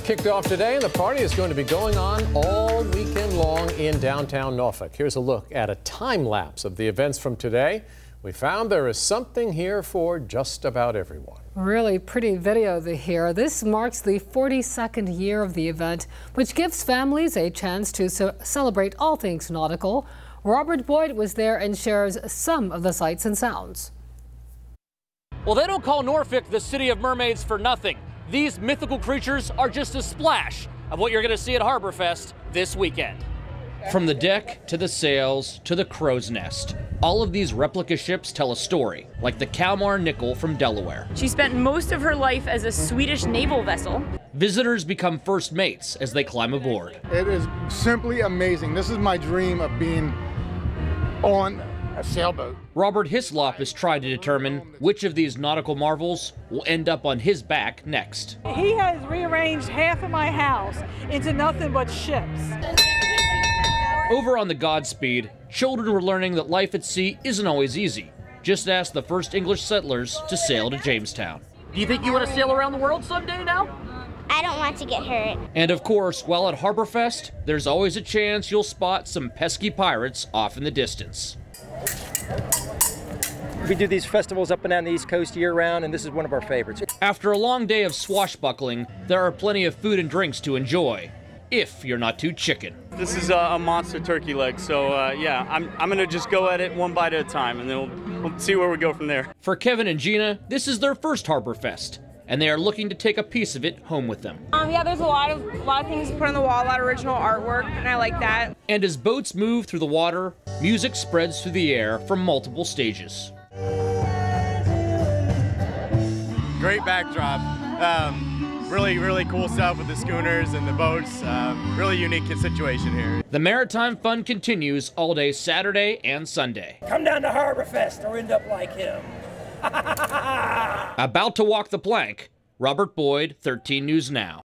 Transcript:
kicked off today, and the party is going to be going on all weekend long in downtown Norfolk. Here's a look at a time lapse of the events from today. We found there is something here for just about everyone. Really pretty video here. This marks the 42nd year of the event, which gives families a chance to celebrate all things nautical. Robert Boyd was there and shares some of the sights and sounds. Well, they don't call Norfolk the city of mermaids for nothing. These mythical creatures are just a splash of what you're going to see at Harborfest this weekend. From the deck to the sails to the crow's nest, all of these replica ships tell a story, like the Kalmar Nickel from Delaware. She spent most of her life as a Swedish naval vessel. Visitors become first mates as they climb aboard. It is simply amazing. This is my dream of being on a sailboat. Robert Hislop is trying to determine which of these nautical marvels will end up on his back next. He has rearranged half of my house into nothing but ships. Over on the Godspeed, children were learning that life at sea isn't always easy. Just ask the first English settlers to sail to Jamestown. Do you think you want to sail around the world someday now? I don't want to get hurt. And of course, while at Harborfest, there's always a chance you'll spot some pesky pirates off in the distance. We do these festivals up and down the East Coast year-round, and this is one of our favorites. After a long day of swashbuckling, there are plenty of food and drinks to enjoy, if you're not too chicken. This is a monster turkey leg, so yeah, I'm gonna just go at it one bite at a time, and then we'll see where we go from there. For Kevin and Gina, this is their first Harborfest, and they are looking to take a piece of it home with them. Yeah, there's a lot of things to put on the wall, a lot of original artwork, and I like that. And as boats move through the water, music spreads through the air from multiple stages. Great backdrop. Really cool stuff with the schooners and the boats. Really unique situation here. The maritime fun continues all day Saturday and Sunday. Come down to Harborfest or end up like him. About to walk the plank, Robert Boyd, 13 News Now.